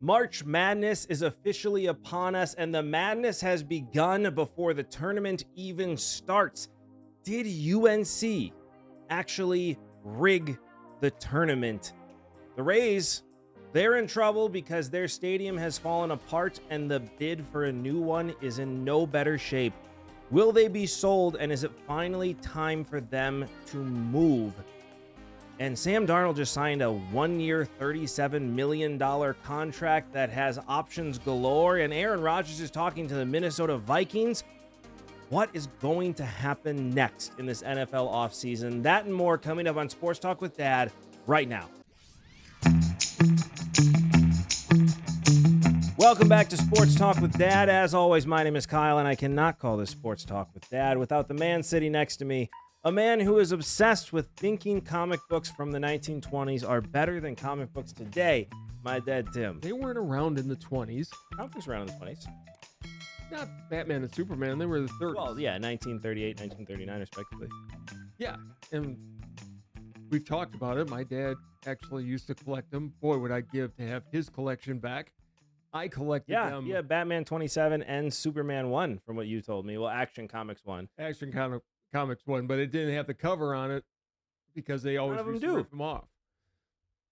March Madness is officially upon us, and the madness has begun before the tournament even starts. Did UNC actually rig the tournament? The Rays, they're in trouble because their stadium has fallen apart and the bid for a new one is in no better shape. Will they be sold, and is it finally time for them to move? And Sam Darnold just signed a 1-year, $37 million contract that has options galore. And Aaron Rodgers is talking to the Minnesota Vikings. What is going to happen next in this NFL offseason? That and more coming up on Sports Talk with Dad right now. Welcome back to Sports Talk with Dad. As always, my name is Kyle, and I cannot call this Sports Talk with Dad without the man sitting next to me. A man who is obsessed with thinking comic books from the 1920s are better than comic books today. My dad, Tim. They weren't around in the 20s. Comic books were around in the 20s. Not Batman and Superman. They were the 30s. Well, yeah, 1938, 1939, respectively. Yeah, and we've talked about it. My dad actually used to collect them. Boy, would I give to have his collection back. I collected them. Yeah, Batman 27 and Superman 1, from what you told me. Well, Action Comics 1. Comics 1, but it didn't have the cover on it because they always used to rip them off.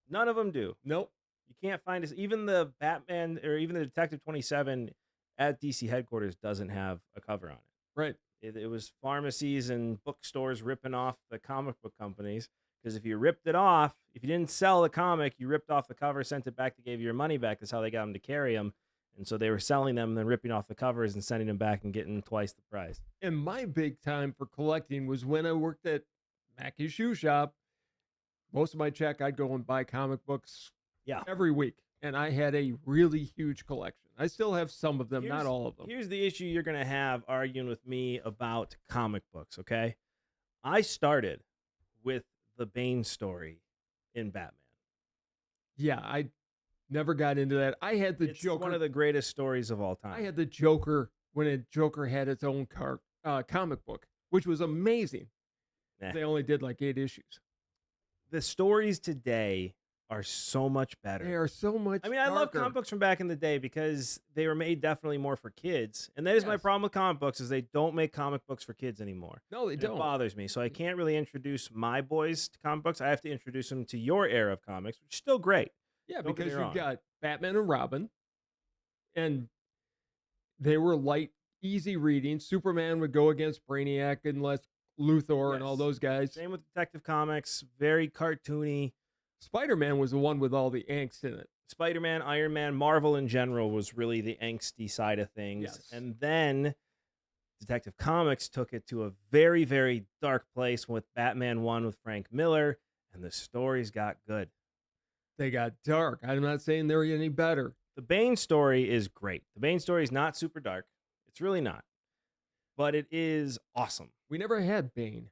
None of them do. Nope. You can't find us. Even the Batman or even the Detective 27 at DC headquarters doesn't have a cover on it. Right. It was pharmacies and bookstores ripping off the comic book companies, because if you ripped it off, if you didn't sell the comic, you ripped off the cover, sent it back, to give you your money back. That's how they got them to carry them. And so they were selling them and then ripping off the covers and sending them back and getting twice the price. And my big time for collecting was when I worked at Mackey's Shoe Shop. Most of my check, I'd go and buy comic books every week. And I had a really huge collection. I still have some of them, not all of them. Here's the issue you're going to have arguing with me about comic books, okay? I started with the Bane story in Batman. Yeah, I never got into that. I had the Joker. It's one of the greatest stories of all time. I had the Joker when Joker had its own comic book, which was amazing. They only did like 8 issues. The stories today are so much better. They are so much I love comic books from back in the day because they were made definitely more for kids. And that is my problem with comic books, is they don't make comic books for kids anymore. No, they don't. It bothers me. So I can't really introduce my boys to comic books. I have to introduce them to your era of comics, which is still great. Yeah, because you've got Batman and Robin, and they were light, easy reading. Superman would go against Brainiac and Lex Luthor and all those guys. Same with Detective Comics, very cartoony. Spider-Man was the one with all the angst in it. Spider-Man, Iron Man, Marvel in general was really the angsty side of things. Yes. And then Detective Comics took it to a very, very dark place with Batman 1 with Frank Miller, and the stories got good. They got dark. I'm not saying they're any better. The Bane story is great. The Bane story is not super dark. It's really not. But it is awesome. We never had Bane.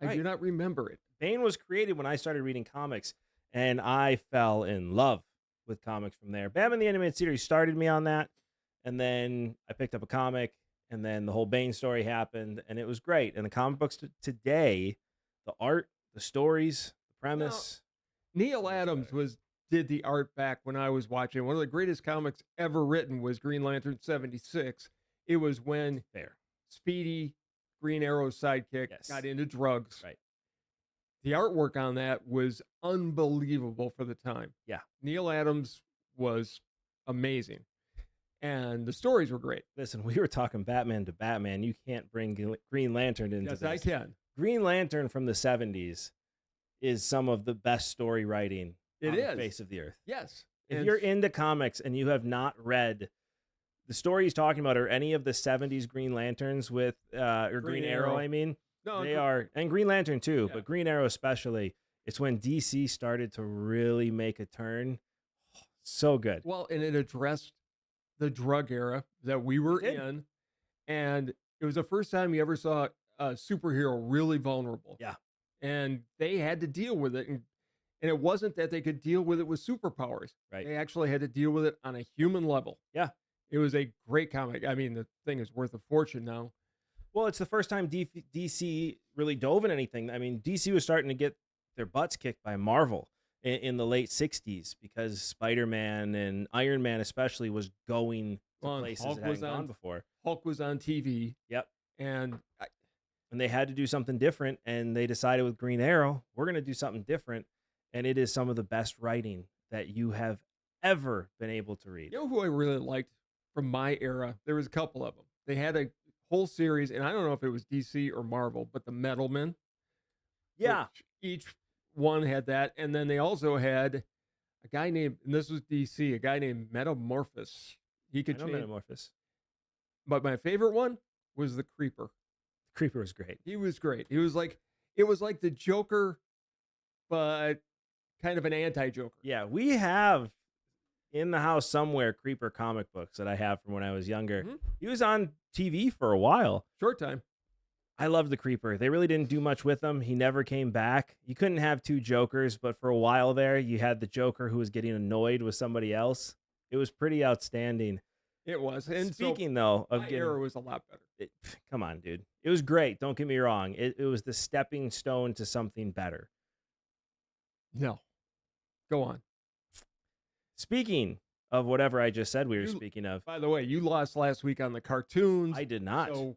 I do not remember it. Bane was created when I started reading comics, and I fell in love with comics from there. Batman the Animated Series started me on that, and then I picked up a comic, and then the whole Bane story happened, and it was great. And the comic books today, the art, the stories, the premise. Now, Neil Adams did the art back when I was watching. One of the greatest comics ever written was Green Lantern 76. It was when Speedy, Green Arrow's sidekick, got into drugs. Right. The artwork on that was unbelievable for the time. Yeah. Neil Adams was amazing. And the stories were great. Listen, we were talking Batman to Batman. You can't bring Green Lantern into this. Yes, I can. Green Lantern from the 70s is some of the best story writing on the face of the earth. Yes. If you're into comics and you have not read the story he's talking about, or any of the 70s Green Lanterns with, or Green Arrow, I mean, they are, and Green Lantern too, but Green Arrow especially, it's when DC started to really make a turn. So good. Well, and it addressed the drug era that we were in, and it was the first time you ever saw a superhero really vulnerable. Yeah. And they had to deal with it, and it wasn't that they could deal with it with superpowers. Right. They actually had to deal with it on a human level. Yeah. It was a great comic. I mean, the thing is worth a fortune now. Well, it's the first time DC really dove in anything. I mean, DC was starting to get their butts kicked by Marvel in the late 60s because Spider-Man and Iron Man especially was going to places Hulk it hadn't was gone on before. Hulk was on TV, Yep. and And they had to do something different, and they decided with Green Arrow, we're going to do something different, and it is some of the best writing that you have ever been able to read. you know who I really liked from my era? There was a couple of them. They had a whole series, and I don't know if it was DC or Marvel, but the Metal Men. Yeah. Each one had that, and then they also had a guy named, and this was DC, a guy named Metamorphosis. He could change. Metamorphosis. But my favorite one was the Creeper. Creeper was great. He was great. It was like the Joker, but kind of an anti-Joker. Yeah, we have in the house somewhere Creeper comic books that I have from when I was younger. Mhm. He was on TV for a while. Short time. I love the Creeper. They really didn't do much with him. He never came back. You couldn't have two Jokers, but for a while there, you had the Joker who was getting annoyed with somebody else. It was pretty outstanding. It was. And speaking though of my getting, era was a lot better. Come on, dude. It was great. Don't get me wrong. It was the stepping stone to something better. No. Go on. Speaking of whatever I just said we were speaking of. By the way, you lost last week on the cartoons. I did not. So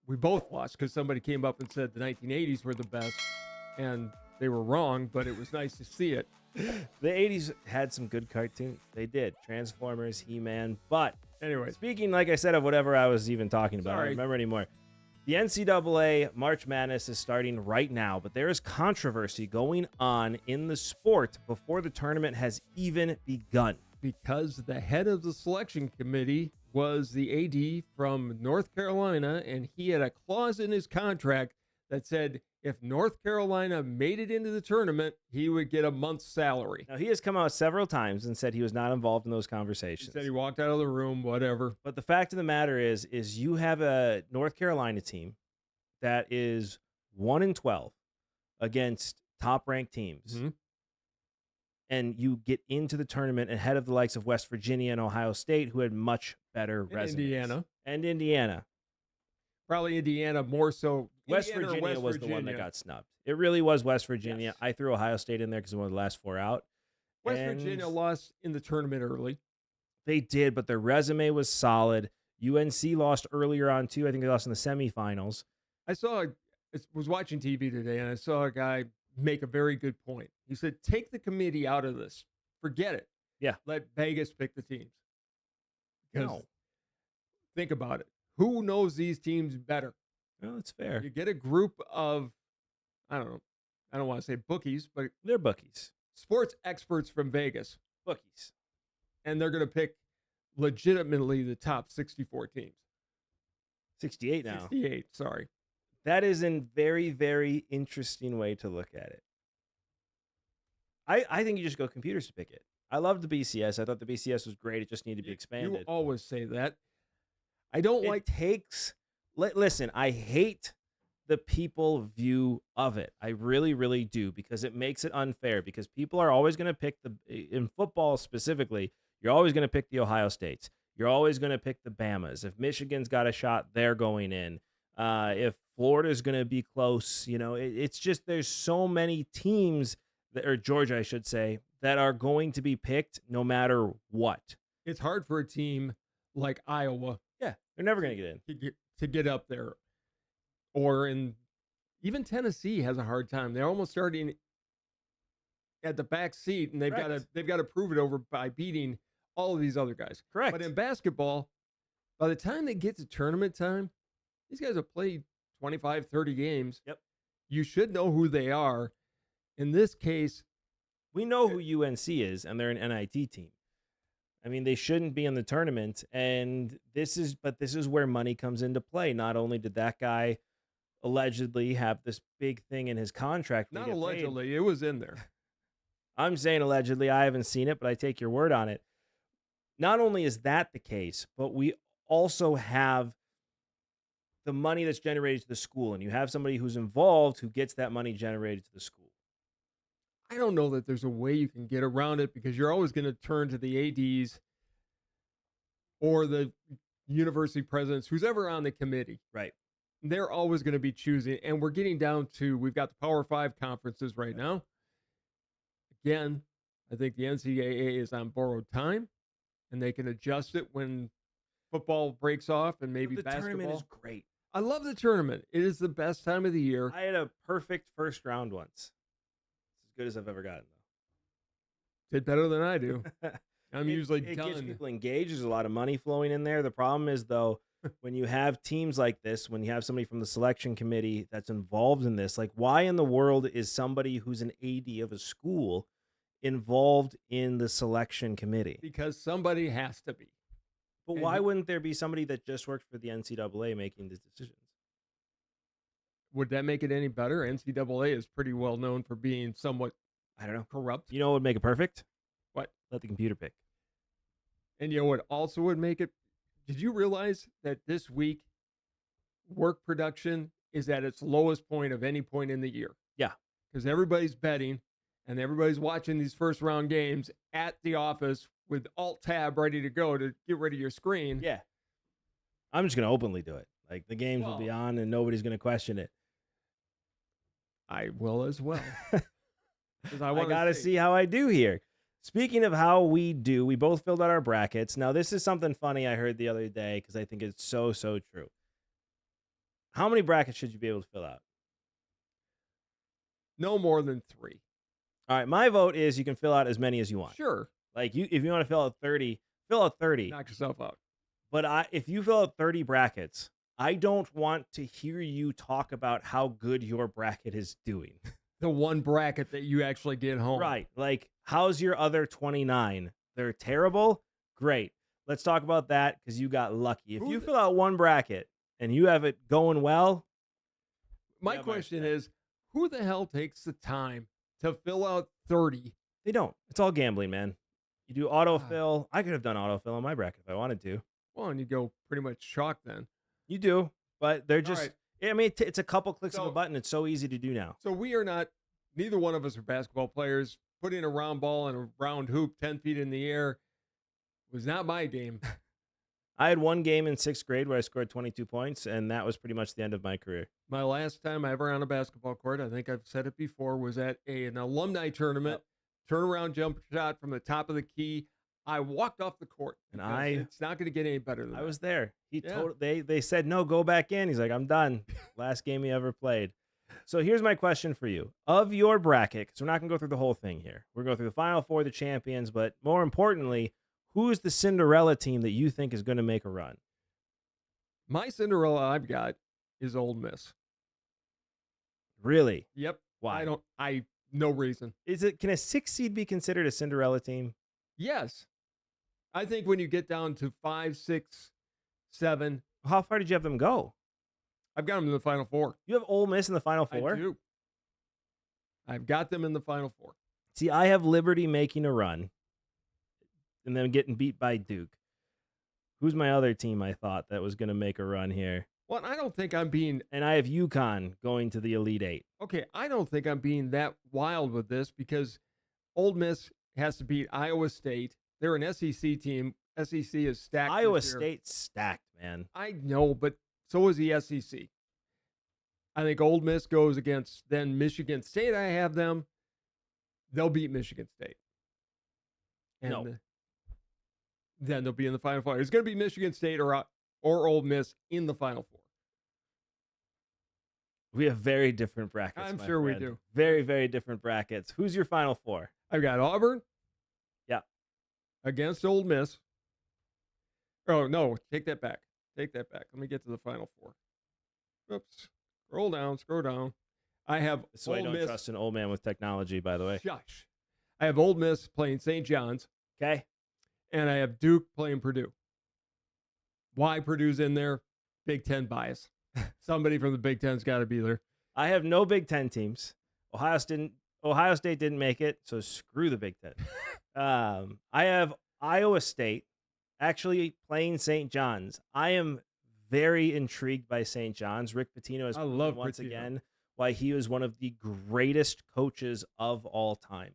we both lost because somebody came up and said the 1980s were the best, and they were wrong, but it was nice to see it. The 80s had some good cartoons. They did. Transformers, He-Man. But anyway, speaking, like I said, of whatever I was even talking about, I don't remember anymore. The NCAA March Madness is starting right now, but there is controversy going on in the sport before the tournament has even begun. Because the head of the selection committee was the AD from North Carolina, and he had a clause in his contract that said if North Carolina made it into the tournament, he would get a month's salary. Now, he has come out several times and said he was not involved in those conversations. He said he walked out of the room, whatever. But the fact of the matter is you have a North Carolina team that is 1-12 against top-ranked teams. Mm-hmm. And you get into the tournament ahead of the likes of West Virginia and Ohio State, who had much better resumes. And Indiana. Probably Indiana more so. West Virginia was the one that got snubbed. It really was West Virginia. Yes. I threw Ohio State in there because it was one of the last four out. West Virginia lost in the tournament early. They did, but their resume was solid. UNC lost earlier on, too. I think they lost in the semifinals. I was watching TV today, and I saw a guy make a very good point. He said, take the committee out of this. Forget it. Yeah. Let Vegas pick the teams. No. Think about it. Who knows these teams better? Well, that's fair. You get a group of, I don't want to say bookies, but they're bookies. Sports experts from Vegas. Bookies. And they're going to pick legitimately the top 64 teams. 68 now. 68, sorry. That is a very, very interesting way to look at it. I think you just go computers to pick it. I love the BCS. I thought the BCS was great. It just needed to be expanded. You always say that. I don't like takes. Listen, I hate the people view of it. I really, really do, because it makes it unfair, because people are always going to pick in football specifically, you're always going to pick the Ohio States. You're always going to pick the Bamas. If Michigan's got a shot, they're going in. If Florida's going to be close, it's just there's so many teams, or Georgia, I should say, that are going to be picked no matter what. It's hard for a team like Iowa. Yeah, they're never going to get in. To get up there. Or even Tennessee has a hard time. They're almost starting at the back seat, and they've got to prove it over by beating all of these other guys. Correct. But in basketball, by the time they get to tournament time, these guys have played 25, 30 games. Yep. You should know who they are. In this case, we know who UNC is, and they're an NIT team. I mean, they shouldn't be in the tournament, and this is where money comes into play. Not only did that guy allegedly have this big thing in his contract. Not allegedly, it was in there. I'm saying allegedly. I haven't seen it, but I take your word on it. Not only is that the case, but we also have the money that's generated to the school, and you have somebody who's involved who gets that money generated to the school. I don't know that there's a way you can get around it, because you're always going to turn to the ADs or the university presidents, who's ever on the committee. Right. They're always going to be choosing. And we're getting down to, we've got the Power 5 conferences right now. again, I think the NCAA is on borrowed time, and they can adjust it when football breaks off and maybe The basketball. tournament is great. I love the tournament. It is the best time of the year. I had a perfect first round once. It's as good as I've ever gotten, Did better than I do. I'm usually it done. gets people engaged. There's a lot of money flowing in there. The problem is, though, when you have teams like this, when you have somebody from the selection committee that's involved in this, like, why in the world is somebody who's an AD of a school involved in the selection committee? Because somebody has to be. But And why wouldn't there be somebody that just works for the NCAA making these decisions? Would that make it any better? NCAA is pretty well known for being somewhat, I don't know. corrupt. You know what would make it perfect? What? Let the computer pick. And you know what also would make it? Did you realize that this week work production is at its lowest point of any point in the year? Yeah. Because everybody's betting and everybody's watching these first round games at the office with Alt Tab ready to go to get rid of your screen. Yeah. I'm just going to openly do it. Like, the games will be on and nobody's going to question it. I will as well. I got to see how I do here. Speaking of how we do, we both filled out our brackets. Now, this is something funny I heard the other day because I think it's so true. How many brackets should you be able to fill out? No more than 3. All right, my vote is you can fill out as many as you want. Sure. Like, if you want to fill out 30, fill out 30. Knock yourself out. But if you fill out 30 brackets, I don't want to hear you talk about how good your bracket is doing. The one bracket that you actually get home. Right. Like, how's your other 29? They're terrible? Great. Let's talk about that because you got lucky. If you fill out one bracket and you have it going well. My question is, who the hell takes the time to fill out 30? They don't. It's all gambling, man. You do autofill. I could have done autofill on my bracket if I wanted to. Well, and you go pretty much chalk then. You do, but they're just, right. I mean, it's a couple clicks of a button. It's so easy to do now. So we are not, neither one of us are basketball players. Putting a round ball in a round hoop 10 feet in the air was not my game. I had one game in 6th grade where I scored 22 points, and that was pretty much the end of my career. My last time ever on a basketball court, I think I've said it before, was at an alumni tournament, turnaround jump shot from the top of the key. I walked off the court, and it's not going to get any better than that. I was there. They said, no, go back in. He's like, I'm done. Last game he ever played. So here's my question for you. Of your bracket, because we're not going to go through the whole thing here. We're going to go through the Final Four, the champions, but more importantly, who is the Cinderella team that you think is going to make a run? My Cinderella I've got is Ole Miss. Really? Yep. Why? No reason. Can a 6 seed be considered a Cinderella team? Yes. I think when you get down to 5, 6, 7. How far did you have them go? I've got them in the Final Four. You have Ole Miss in the Final Four? I do. I've got them in the Final Four. See, I have Liberty making a run and then getting beat by Duke. Who's my other team I thought that was going to make a run here? Well, I don't think I'm being... And I have UConn going to the Elite Eight. Okay, I don't think I'm being that wild with this because Ole Miss has to beat Iowa State. They're an SEC team. SEC is stacked. Iowa State's stacked, man. I know, but so is the SEC. I think Ole Miss goes against then Michigan State. I have them. They'll beat Michigan State. And then they'll be in the Final Four. It's going to be Michigan State or Ole Miss in the Final Four. We have very different brackets. I'm sure we do. Very, very different brackets. Who's your Final Four? I've got Auburn. Yeah. Against Ole Miss. Oh, no. Take that back. Let me get to the Final Four. Oops. Scroll down. I have So I don't trust an old man with technology, by the way. Shush. I have Ole Miss playing St. John's. Okay. And I have Duke playing Purdue. Why Purdue's in there? Big Ten bias. Somebody from the Big Ten's got to be there. I have no Big Ten teams. Ohio State didn't make it, so screw the Big Ten. I have Iowa State actually playing St. John's. I am very intrigued by St. John's. Rick Pitino has proven once again why he was one of the greatest coaches of all time.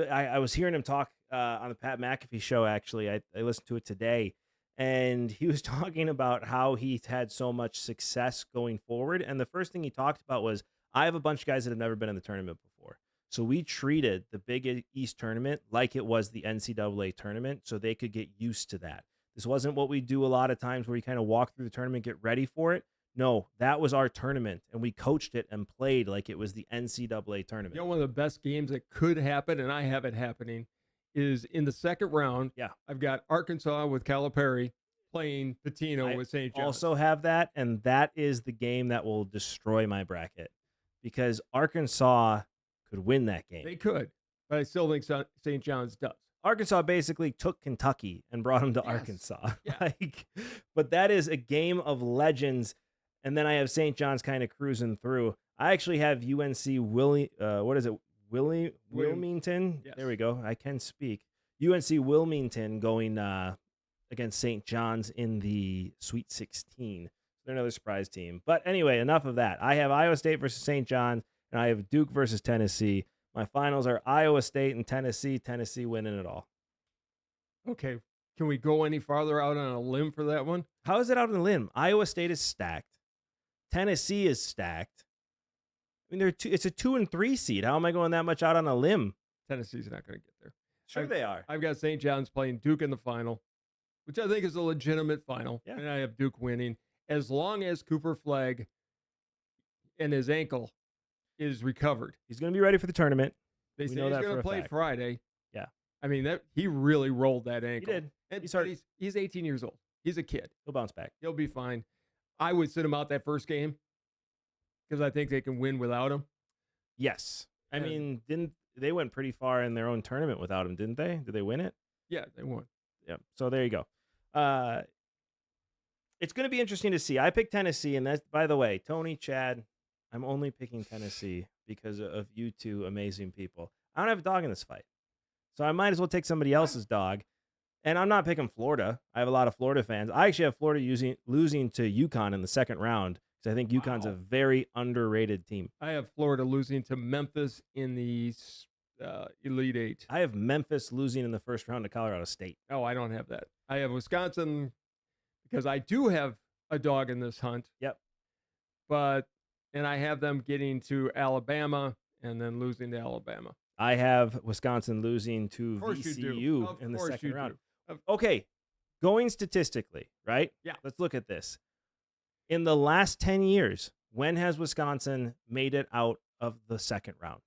I was hearing him talk on the Pat McAfee show, actually. I listened to it today, and he was talking about how he's had so much success going forward. And the first thing he talked about was, I have a bunch of guys that have never been in the tournament before. So we treated the Big East tournament like it was the NCAA tournament so they could get used to that. This wasn't what we do a lot of times where we kind of walk through the tournament, get ready for it. No, that was our tournament, and we coached it and played like it was the NCAA tournament. You know, one of the best games that could happen, and I have it happening, is in the second round. Yeah. I've got Arkansas with Calipari playing Pitino with St. John's. Also have that, and that is the game that will destroy my bracket because Arkansas could win that game. They could, but I still think St. John's does. Arkansas basically took Kentucky and brought them to Arkansas. Yeah. But that is a game of legends. And then I have St. John's kind of cruising through. I actually have UNC Wilmington. Yes. There we go. I can speak. UNC Wilmington going against St. John's in the Sweet 16. They're another surprise team. But anyway, enough of that. I have Iowa State versus St. John's, and I have Duke versus Tennessee. My finals are Iowa State and Tennessee. Tennessee winning it all. Okay. Can we go any farther out on a limb for that one? How is it out on a limb? Iowa State is stacked. Tennessee is stacked. I mean, it's a 2 and 3 seed. How am I going that much out on a limb? Tennessee's not going to get there. Sure, they are. I've got St. John's playing Duke in the final, which I think is a legitimate final. Yeah. And I have Duke winning as long as Cooper Flagg and his ankle is recovered. He's going to be ready for the tournament. They say he's going to play Friday. Yeah. I mean, that he really rolled that ankle. He did. And he's 18 years old. He's a kid. He'll bounce back. He'll be fine. I would sit him out that first game because I think they can win without him. Yes. I mean, they went pretty far in their own tournament without him, didn't they? Did they win it? Yeah, they won. Yeah. So there you go. It's going to be interesting to see. I picked Tennessee, and that's, by the way, Tony, Chad, I'm only picking Tennessee because of you two amazing people. I don't have a dog in this fight, so I might as well take somebody else's dog. And I'm not picking Florida. I have a lot of Florida fans. I actually have Florida losing to UConn in the second round because I think UConn's a very underrated team. I have Florida losing to Memphis in the Elite Eight. I have Memphis losing in the first round to Colorado State. Oh, I don't have that. I have Wisconsin because I do have a dog in this hunt. Yep. And I have them getting to Alabama and then losing to Alabama. I have Wisconsin losing to VCU in the second round. Okay, going statistically, right? Yeah. Let's look at this. In the last 10 years, when has Wisconsin made it out of the second round?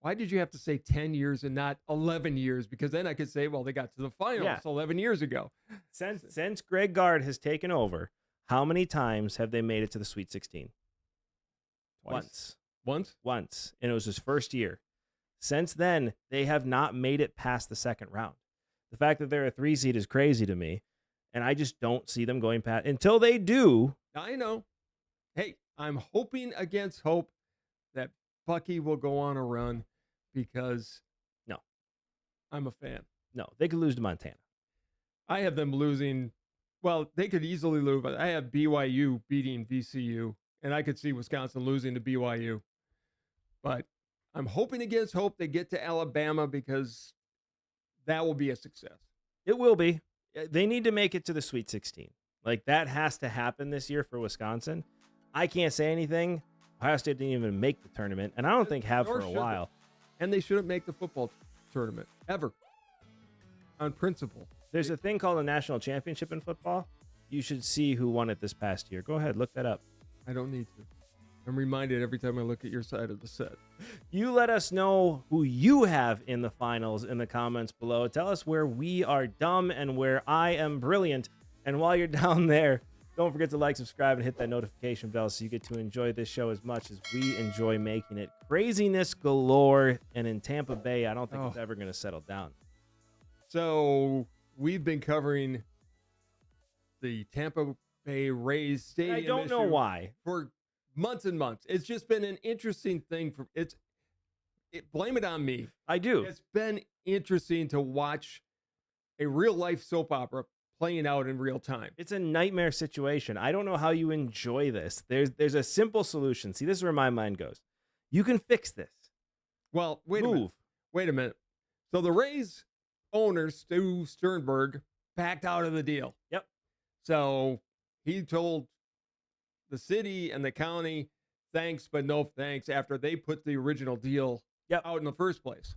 Why did you have to say 10 years and not 11 years? Because then I could say, well, they got to the finals 11 years ago. Since Greg Gard has taken over, how many times have they made it to the Sweet 16? Twice. Once. And it was his first year. Since then, they have not made it past the second round. The fact that they're a 3 seed is crazy to me, and I just don't see them going past until they do. I know. Hey, I'm hoping against hope that Bucky will go on a run because I'm a fan. No, they could lose to Montana. I have them losing. Well, they could easily lose, but I have BYU beating VCU, and I could see Wisconsin losing to BYU. But I'm hoping against hope they get to Alabama because that will be a success. It will be. They need to make it to the Sweet 16. Like, that has to happen this year for Wisconsin. I can't say anything. Ohio State didn't even make the tournament, and I don't think have for a while. And they shouldn't make the football tournament, ever, on principle. There's a thing called a national championship in football. You should see who won it this past year. Go ahead, look that up. I don't need to. I'm reminded every time I look at your side of the set. You let us know who you have in the finals in the comments below. Tell us where we are dumb and where I am brilliant. And while you're down there, don't forget to like, subscribe, and hit that notification bell so you get to enjoy this show as much as we enjoy making it. Craziness galore. And in Tampa Bay, I don't think it's ever going to settle down. So we've been covering the Tampa Bay Rays stadium. I don't know why. For months and months. It's just been an interesting thing. Blame it on me. I do. It's been interesting to watch a real life soap opera playing out in real time. It's a nightmare situation. I don't know how you enjoy this. There's a simple solution. See, this is where my mind goes. You can fix this. Well, wait a minute. So the Rays owner, Stu Sternberg, backed out of the deal. Yep. So he told the city and the county, thanks, but no thanks, after they put the original deal out in the first place.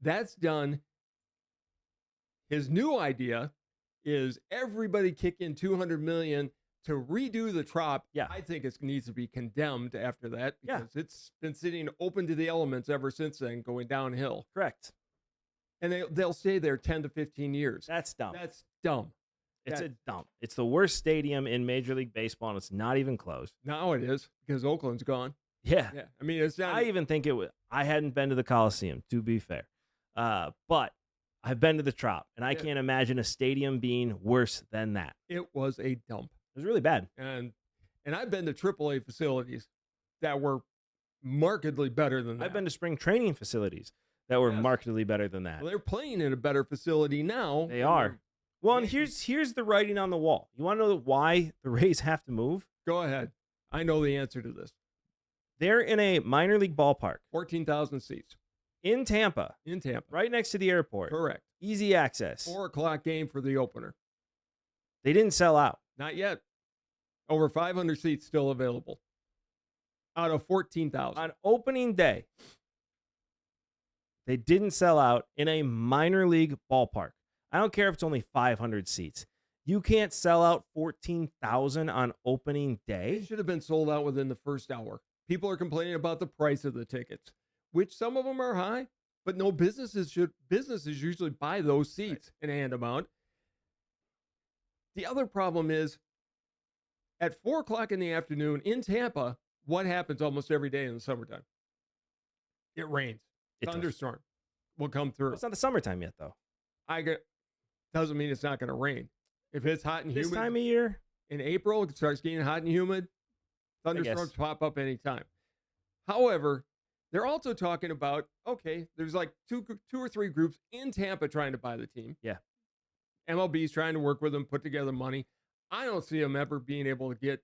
That's done. His new idea is everybody kick in $200 million to redo the Trop. Yeah. I think it needs to be condemned after that because it's been sitting open to the elements ever since then, going downhill. Correct. And they'll stay there 10 to 15 years. That's dumb. That's dumb. It's a dump. It's the worst stadium in Major League Baseball, and it's not even close. Now it is because Oakland's gone. Yeah. I mean, it's not. I even think it was. I hadn't been to the Coliseum, to be fair, but I've been to the Trop, and I can't imagine a stadium being worse than that. It was a dump. It was really bad. And I've been to AAA facilities that were markedly better than that. I've been to spring training facilities that were markedly better than that. Well, they're playing in a better facility now. They are. Well, and here's the writing on the wall. You want to know why the Rays have to move? Go ahead. I know the answer to this. They're in a minor league ballpark. 14,000 seats. In Tampa. Right next to the airport. Correct. Easy access. 4 o'clock game for the opener. They didn't sell out. Not yet. Over 500 seats still available. Out of 14,000. On opening day, they didn't sell out in a minor league ballpark. I don't care if it's only 500 seats. You can't sell out 14,000 on opening day. It should have been sold out within the first hour. People are complaining about the price of the tickets, which some of them are high, but no businesses usually buy those seats and hand them out. The other problem is at 4 o'clock in the afternoon in Tampa, what happens almost every day in the summertime? It rains. Thunderstorm will come through. It's not the summertime yet, though. Doesn't mean it's not going to rain. If it's hot and humid this time of year, in April, it starts getting hot and humid. Thunderstorms pop up anytime. However, they're also talking about, okay, there's like two or three groups in Tampa trying to buy the team. Yeah. MLB's trying to work with them, put together money. I don't see them ever being able to get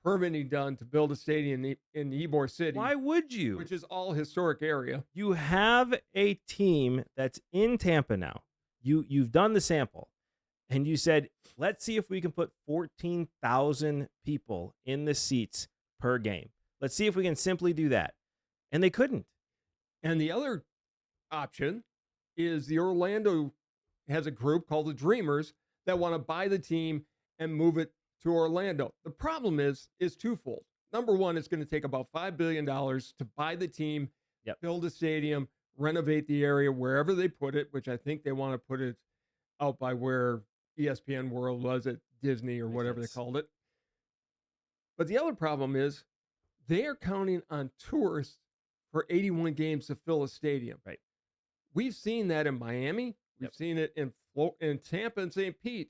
permitting done to build a stadium in Ybor City. Why would you? Which is all historic area. You have a team that's in Tampa now. You've done the sample, and you said, let's see if we can put 14,000 people in the seats per game. Let's see if we can simply do that. And they couldn't. And the other option is the Orlando has a group called the Dreamers that want to buy the team and move it to Orlando. The problem is twofold. Number one, it's going to take about $5 billion to buy the team, build a stadium, renovate the area wherever they put it, which I think they want to put it out by where ESPN World was at Disney or whatever they called it. But the other problem is they are counting on tourists for 81 games to fill a stadium. Right. We've seen that in Miami. We've seen it in Tampa and St. Pete.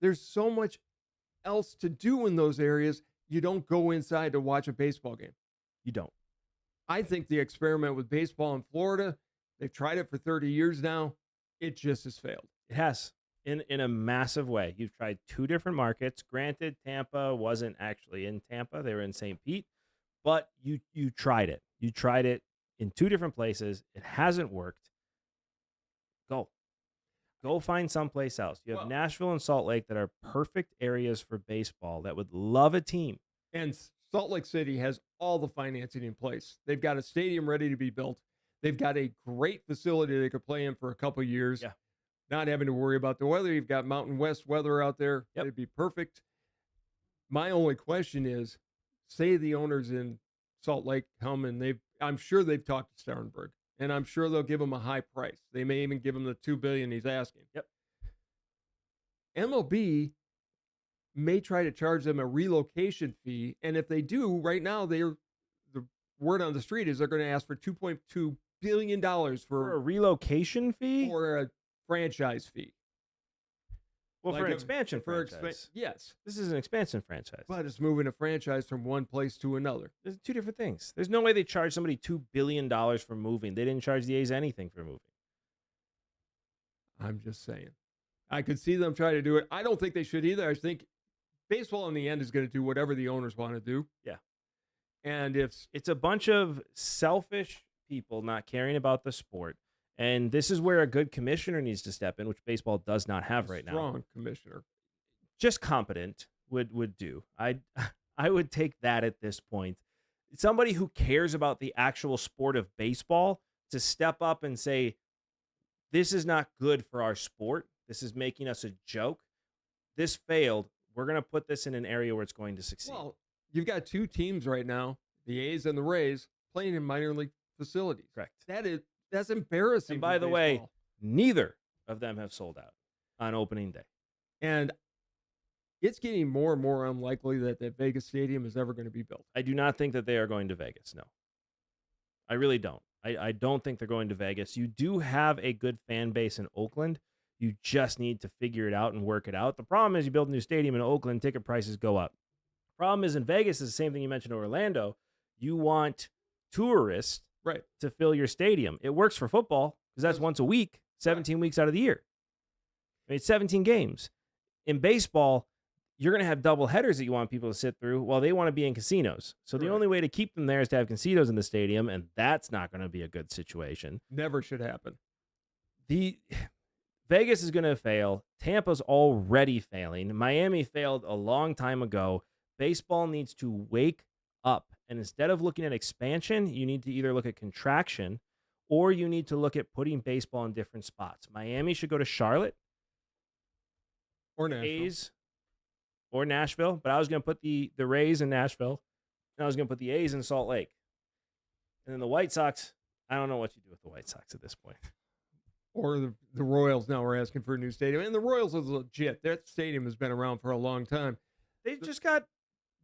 There's so much else to do in those areas. You don't go inside to watch a baseball game. You don't. I think the experiment with baseball in Florida, they've tried it for 30 years now. It just has failed. It has in a massive way. You've tried 2 different markets. Granted, Tampa wasn't actually in Tampa. They were in St. Pete. But you tried it. You tried it in 2 different places. It hasn't worked. Go find someplace else. You have Nashville and Salt Lake that are perfect areas for baseball that would love a team. And Salt Lake City has all the financing in place. They've got a stadium ready to be built. They've got a great facility they could play in for a couple of years. Yeah. Not having to worry about the weather. You've got Mountain West weather out there. Yep. It'd be perfect. My only question is, say the owners in Salt Lake come and I'm sure they've talked to Sternberg, and I'm sure they'll give him a high price. They may even give him the $2 billion he's asking. Yep. MLB may try to charge them a relocation fee, and if they do, right now the word on the street is they're going to ask for $2.2 billion for a relocation fee or a franchise fee. Well, like for an expansion franchise. Yes. This is an expansion franchise. But it's moving a franchise from one place to another. There's 2 different things. There's no way they charge somebody $2 billion for moving. They didn't charge the A's anything for moving. I'm just saying. I could see them try to do it. I don't think they should either. I think baseball in the end is going to do whatever the owners want to do. Yeah. And if it's a bunch of selfish people not caring about the sport. And this is where a good commissioner needs to step in, which baseball does not have right now. Strong commissioner. Just competent would do. I would take that at this point. somebody who cares about the actual sport of baseball to step up and say, this is not good for our sport. This is making us a joke. This failed. We're going to put this in an area where it's going to succeed. Well, you've got two teams right now, the A's and the Rays, playing in minor league facilities. Correct. That's embarrassing. And by the way, neither of them have sold out on opening day. And it's getting more and more unlikely that the Vegas Stadium is ever going to be built. I do not think that they are going to Vegas. No, I really don't. I don't think they're going to Vegas. You do have a good fan base in Oakland. You just need to figure it out and work it out. The problem is you build a new stadium in Oakland, ticket prices go up. Problem is in Vegas is the same thing you mentioned in Orlando. You want tourists to fill your stadium. It works for football because that's once a week, 17 weeks out of the year. I mean, it's 17 games. In baseball, you're going to have double headers that you want people to sit through while they want to be in casinos. So the only way to keep them there is to have casinos in the stadium, and that's not going to be a good situation. Never should happen. Vegas is going to fail. Tampa's already failing. Miami failed a long time ago. Baseball needs to wake up. And instead of looking at expansion, you need to either look at contraction or you need to look at putting baseball in different spots. Miami should go to Charlotte. Or Nashville. A's. Or Nashville. But I was going to put the Rays in Nashville. And I was going to put the A's in Salt Lake. And then the White Sox, I don't know what you do with the White Sox at this point. Or the Royals now are asking for a new stadium. And the Royals is legit. That stadium has been around for a long time. They just got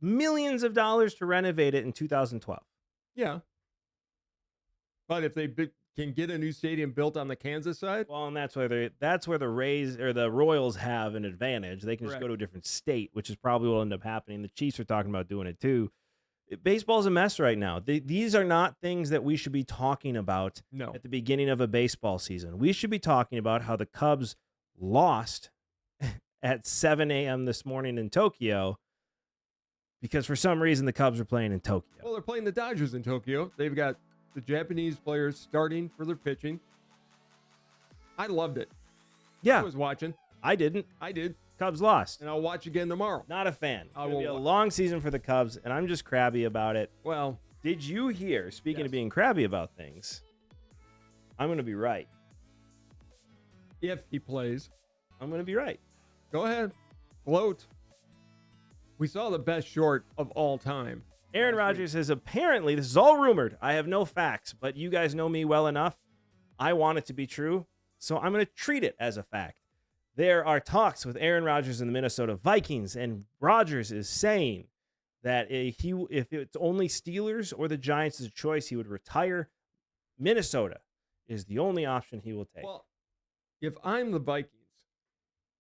millions of dollars to renovate it in 2012. Yeah. But if they can get a new stadium built on the Kansas side? Well, and that's where the Rays or the Royals have an advantage. They can just go to a different state, which is probably what will end up happening. The Chiefs are talking about doing it too. Baseball's a mess right now. These are not things that we should be talking about at the beginning of a baseball season. We should be talking about how the Cubs lost at 7 a.m. this morning in Tokyo because for some reason the Cubs are playing in Tokyo. Well, they're playing the Dodgers in Tokyo. They've got the Japanese players starting for their pitching. I loved it. Yeah. I was watching. I didn't. I did. Cubs lost. And I'll watch again tomorrow. Not a fan. It will be a long season for the Cubs, and I'm just crabby about it. Well, did you hear, speaking of being crabby about things, I'm going to be right. If he plays. I'm going to be right. Go ahead. Float. We saw the best short of all time. Aaron Rodgers has apparently, this is all rumored. I have no facts, but you guys know me well enough. I want it to be true, so I'm going to treat it as a fact. There are talks with Aaron Rodgers and the Minnesota Vikings, and Rodgers is saying that if it's only Steelers or the Giants as a choice, he would retire. Minnesota is the only option he will take. Well, if I'm the Vikings,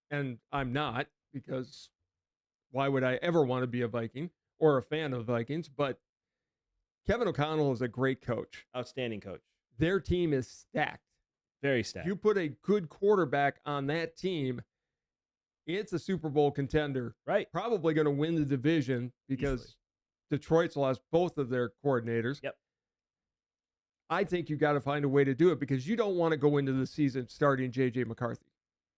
and I'm not, because why would I ever want to be a Viking or a fan of the Vikings? But Kevin O'Connell is a great coach. Outstanding coach. Their team is stacked. Very stacked. You put a good quarterback on that team, it's a Super Bowl contender. Right. Probably going to win the division because Detroit's lost both of their coordinators. Yep. I think you got to find a way to do it because you don't want to go into the season starting J.J. McCarthy.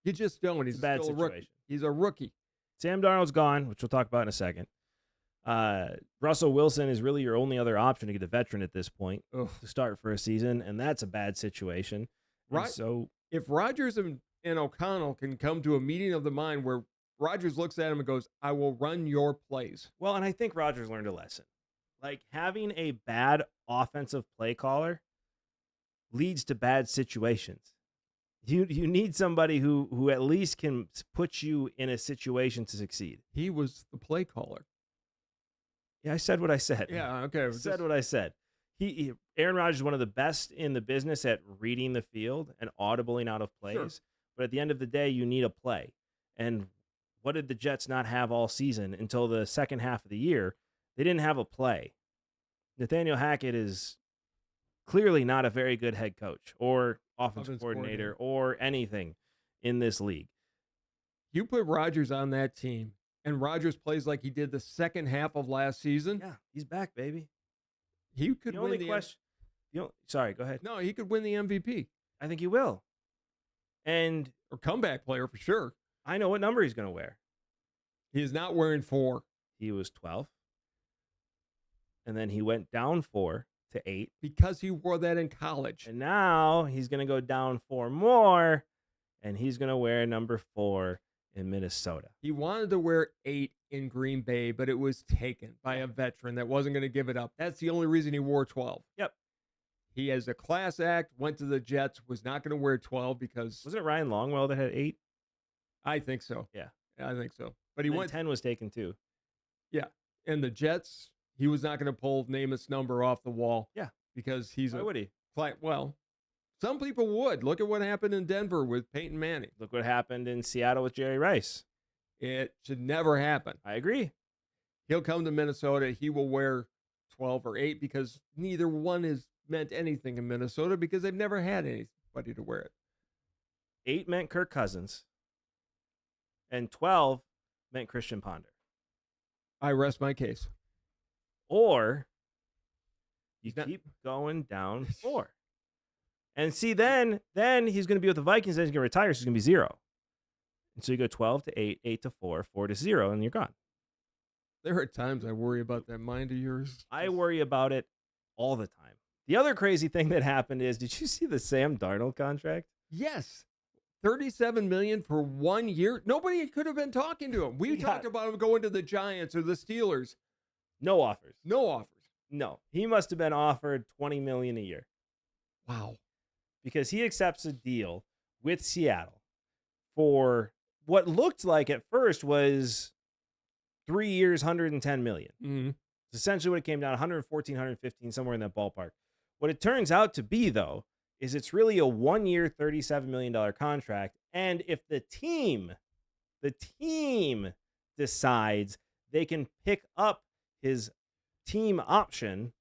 You just don't. He's still a rookie. He's a rookie. Sam Darnold's gone, which we'll talk about in a second. Russell Wilson is really your only other option to get a veteran at this point to start for a season, and that's a bad situation. Right. So if Rodgers and O'Connell can come to a meeting of the mind where Rodgers looks at him and goes, I will run your plays. Well, and I think Rodgers learned a lesson. Like having a bad offensive play caller leads to bad situations. You need somebody who at least can put you in a situation to succeed. He was the play caller. Yeah, I said what I said. Yeah, okay. I said what I said. Aaron Rodgers is one of the best in the business at reading the field and audibling out of plays. Sure. But at the end of the day, you need a play. And what did the Jets not have all season until the second half of the year? They didn't have a play. Nathaniel Hackett is clearly not a very good head coach or offensive coordinator or anything in this league. You put Rodgers on that team, and Rodgers plays like he did the second half of last season. Yeah, he's back, baby. He could win Sorry, go ahead. No, he could win the MVP. I think he will. Or comeback player for sure. I know what number he's going to wear. He is not wearing 4. He was 12. and then he went down 4 to 8. Because he wore that in college. And now he's going to go down 4 more, and he's going to wear number 4 in Minnesota. He wanted to wear 8 in Green Bay, but it was taken by a veteran that wasn't going to give it up. That's the only reason he wore 12. Yep. He has a class act, went to the Jets, was not going to wear 12 because... Wasn't it Ryan Longwell that had 8? I think so. Yeah. I think so. But he went... 10 was taken too. Yeah. And the Jets, he was not going to pull Namath's number off the wall. Yeah. Because he's Why would he? Well, some people would. Look at what happened in Denver with Peyton Manning. Look what happened in Seattle with Jerry Rice. It should never happen. I agree. He'll come to Minnesota. He will wear 12 or 8 because neither one has meant anything in Minnesota because they've never had anybody to wear it. 8 meant Kirk Cousins, and 12 meant Christian Ponder. I rest my case. Or you keep going down 4. And see, then he's going to be with the Vikings, then he's going to retire, so he's going to be 0. And so you go 12 to 8, 8 to 4, 4 to 0, and you're gone. There are times I worry about that mind of yours. I worry about it all the time. The other crazy thing that happened is, did you see the Sam Darnold contract? Yes. $37 million for 1 year. Nobody could have been talking to him. We talked about him going to the Giants or the Steelers. No offers. No offers. No. He must have been offered $20 million a year. Wow. Because he accepts a deal with Seattle for what looked like at first was 3 years, $110 million. Mm-hmm. It's essentially what it came down, 114, 115, somewhere in that ballpark. What it turns out to be, though, is it's really a 1 year, $37 million contract. And if the team decides they can pick up his team option,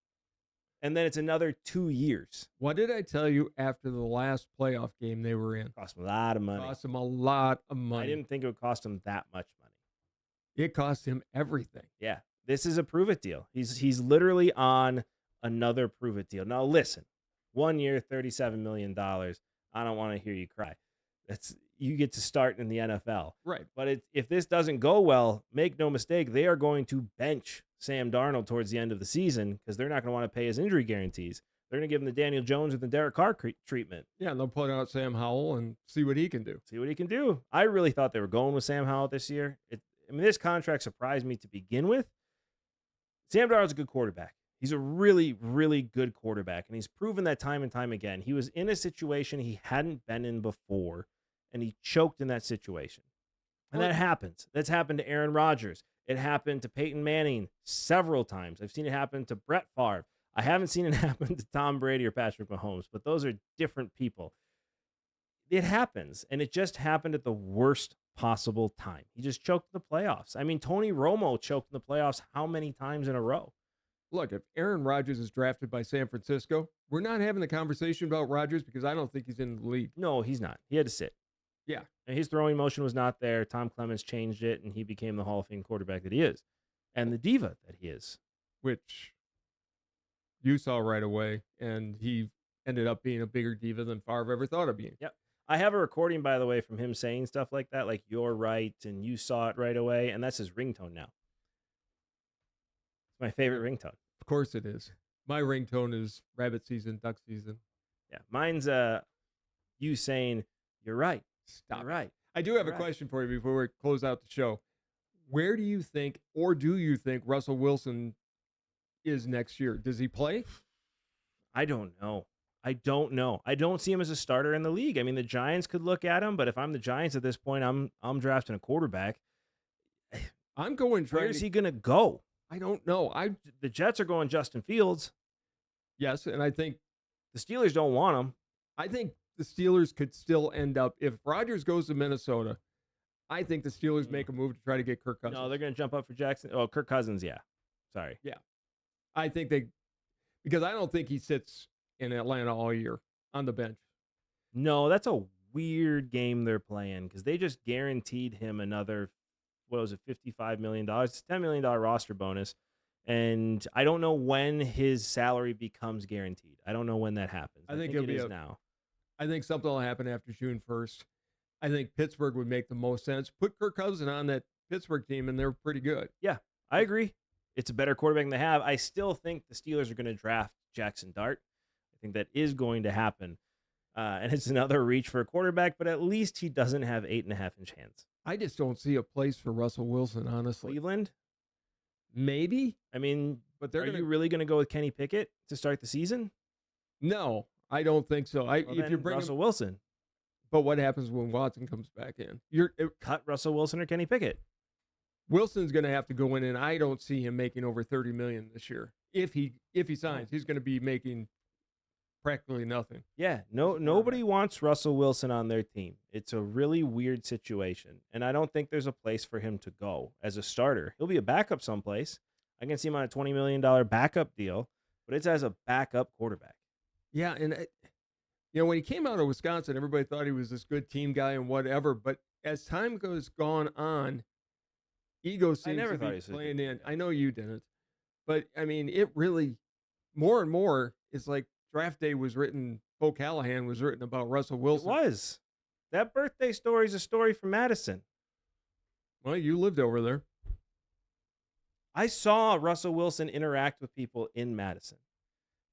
and then it's another 2 years. What did I tell you after the last playoff game they were in? Cost him a lot of money. Cost him a lot of money. I didn't think it would cost him that much money. It cost him everything. Yeah. This is a prove-it deal. He's literally on another prove-it deal. Now, listen. 1 year, $37 million. I don't want to hear you cry. You get to start in the NFL. Right. But if this doesn't go well, make no mistake, they are going to bench Sam Darnold towards the end of the season because they're not going to want to pay his injury guarantees. They're going to give him the Daniel Jones or the Derek Carr treatment. Yeah, and they'll put out Sam Howell and see what he can do. I really thought they were going with Sam Howell this year. This contract surprised me to begin with. Sam Darnold's a good quarterback. He's a really, really good quarterback, and he's proven that time and time again. He was in a situation he hadn't been in before, and he choked in that situation. And that happens. That's happened to Aaron Rodgers. It happened to Peyton Manning several times. I've seen it happen to Brett Favre. I haven't seen it happen to Tom Brady or Patrick Mahomes, but those are different people. It happens, and it just happened at the worst possible time. He just choked in the playoffs. I mean, Tony Romo choked in the playoffs how many times in a row? Look, if Aaron Rodgers is drafted by San Francisco, we're not having the conversation about Rodgers because I don't think he's in the league. No, he's not. He had to sit. Yeah. And his throwing motion was not there. Tom Clements changed it, and he became the Hall of Fame quarterback that he is and the diva that he is. Which you saw right away, and he ended up being a bigger diva than Favre ever thought of being. Yep. I have a recording, by the way, from him saying stuff like that, like, you're right, and you saw it right away, and that's his ringtone now. It's my favorite ringtone. Of course it is. My ringtone is rabbit season, duck season. Yeah, mine's you saying, you're right. Stop. You're right. I do have a question for you before we close out the show. Where do you think, or do you think, Russell Wilson is next year? Does he play? I don't know. I don't see him as a starter in the league. I mean, the Giants could look at him, but if I'm the Giants at this point, I'm drafting a quarterback. I'm going. Where is he going to go? I don't know. The Jets are going Justin Fields. Yes, and I think the Steelers don't want him. I think the Steelers could still end up, if Rodgers goes to Minnesota, I think the Steelers make a move to try to get Kirk Cousins. No, they're going to jump up for Jackson. Oh, Kirk Cousins, yeah. Sorry. Yeah. I think because I don't think he sits in Atlanta all year on the bench. No, that's a weird game they're playing because they just guaranteed him another, what was it, $55 million? It's a $10 million roster bonus. And I don't know when his salary becomes guaranteed. I don't know when that happens. I think it is now. I think something will happen after June 1st. I think Pittsburgh would make the most sense. Put Kirk Cousins on that Pittsburgh team, and they're pretty good. Yeah, I agree. it's a better quarterback than they have. I still think the Steelers are going to draft Jackson Dart. I think that is going to happen. And it's another reach for a quarterback, but at least he doesn't have 8.5-inch hands. I just don't see a place for Russell Wilson, honestly. Cleveland? Maybe. I mean, but you really going to go with Kenny Pickett to start the season? No, I don't think so. If you're bringing Russell Wilson. But what happens when Watson comes back in? Cut Russell Wilson or Kenny Pickett. Wilson's going to have to go in, and I don't see him making over $30 million this year. If he signs, he's going to be making practically nothing. Yeah, nobody wants Russell Wilson on their team. It's a really weird situation, and I don't think there's a place for him to go as a starter. He'll be a backup someplace. I can see him on a $20 million backup deal, but it's as a backup quarterback. Yeah, and when he came out of Wisconsin, everybody thought he was this good team guy and whatever, but as time goes on, ego seems to be playing in. I know you didn't, but I mean, it really more and more is like Draft Day was written. Bo Callahan was written about Russell Wilson. It was. That birthday story is a story from Madison. Well, you lived over there. I saw Russell Wilson interact with people in Madison,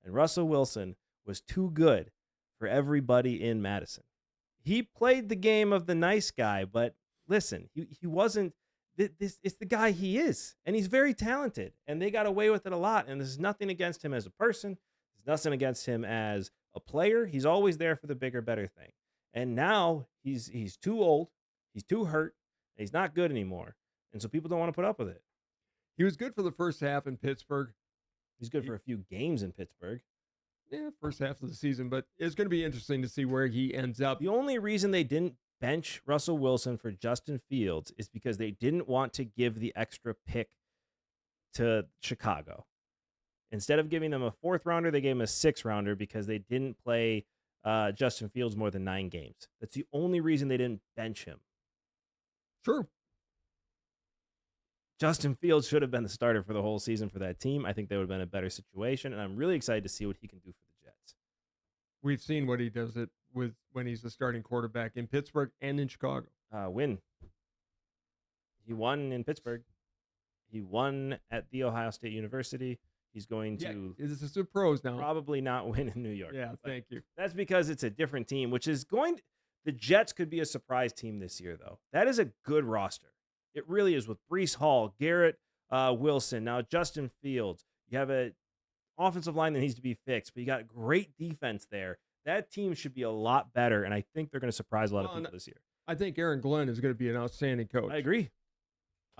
and Russell Wilson was too good for everybody in Madison. He played the game of the nice guy, but listen, he wasn't. This it's the guy he is, and he's very talented, and they got away with it a lot. And there's nothing against him as a person. There's nothing against him as a player. He's always there for the bigger, better thing. And now he's too old, he's too hurt, and he's not good anymore. And so people don't want to put up with it. He was good for the first half in Pittsburgh. He's good for a few games in Pittsburgh. Yeah, first half of the season, but it's going to be interesting to see where he ends up. The only reason they didn't bench Russell Wilson for Justin Fields is because they didn't want to give the extra pick to Chicago. Instead of giving them a 4th rounder, they gave him a 6th rounder because they didn't play Justin Fields more than 9 games. That's the only reason they didn't bench him. Sure. Justin Fields should have been the starter for the whole season for that team. I think they would have been a better situation, and I'm really excited to see what he can do for the Jets. We've seen what he does when he's the starting quarterback in Pittsburgh and in Chicago. Win. He won in Pittsburgh. He won at The Ohio State University. He's going to this is the pros now. Probably not win in New York. Yeah, thank you. That's because it's a different team, which is the Jets could be a surprise team this year, though. That is a good roster. It really is, with Breece Hall, Garrett Wilson, now Justin Fields. You have an offensive line that needs to be fixed, but you got great defense there. That team should be a lot better, and I think they're going to surprise a lot of people this year. I think Aaron Glenn is going to be an outstanding coach. I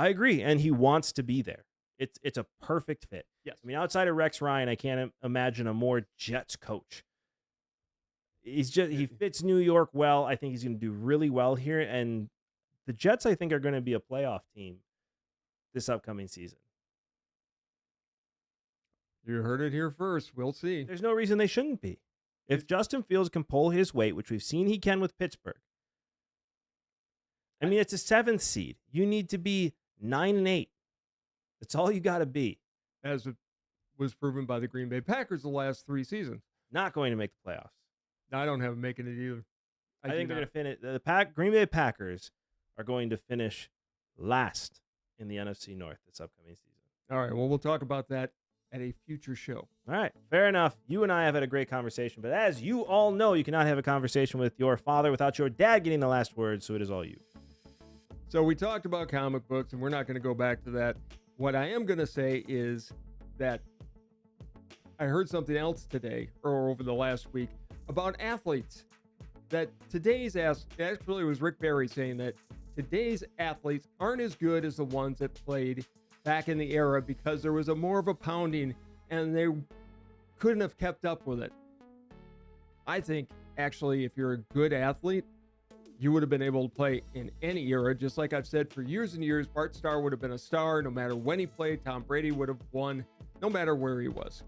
agree, and he wants to be there. It's a perfect fit. Yes. I mean, outside of Rex Ryan, I can't imagine a more Jets coach. He fits New York well. I think he's going to do really well here, and the Jets, I think, are going to be a playoff team this upcoming season. You heard it here first. We'll see. There's no reason they shouldn't be. If Justin Fields can pull his weight, which we've seen he can with Pittsburgh, I mean, it's a 7th seed. You need to be 9-8. That's all you got to be. As it was proven by the Green Bay Packers the last 3 seasons. Not going to make the playoffs. No, I don't have them making it either. I think they're going to finish. The Green Bay Packers are going to finish last in the NFC North this upcoming season. All right, well, we'll talk about that at a future show. All right, fair enough. You and I have had a great conversation, but as you all know, you cannot have a conversation with your father without your dad getting the last word, so it is all you. So we talked about comic books, and we're not going to go back to that. What I am going to say is that I heard something else today, or over the last week, about athletes. That today's actually it was Rick Barry saying that today's athletes aren't as good as the ones that played back in the era because there was more of a pounding and they couldn't have kept up with it. I think actually if you're a good athlete, you would have been able to play in any era. Just like I've said for years and years, Bart Starr would have been a star no matter when he played. Tom Brady would have won no matter where he was.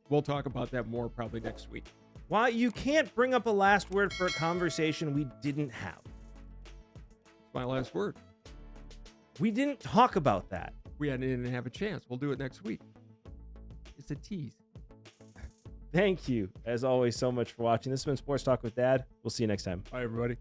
We'll talk about that more probably next week. Why you can't bring up a last word for a conversation we didn't have? My last word. We didn't talk about that. We didn't have a chance. We'll do it next week. It's a tease. Thank you, as always, so much for watching. This has been Sports Talk with Dad. We'll see you next time. Bye, everybody.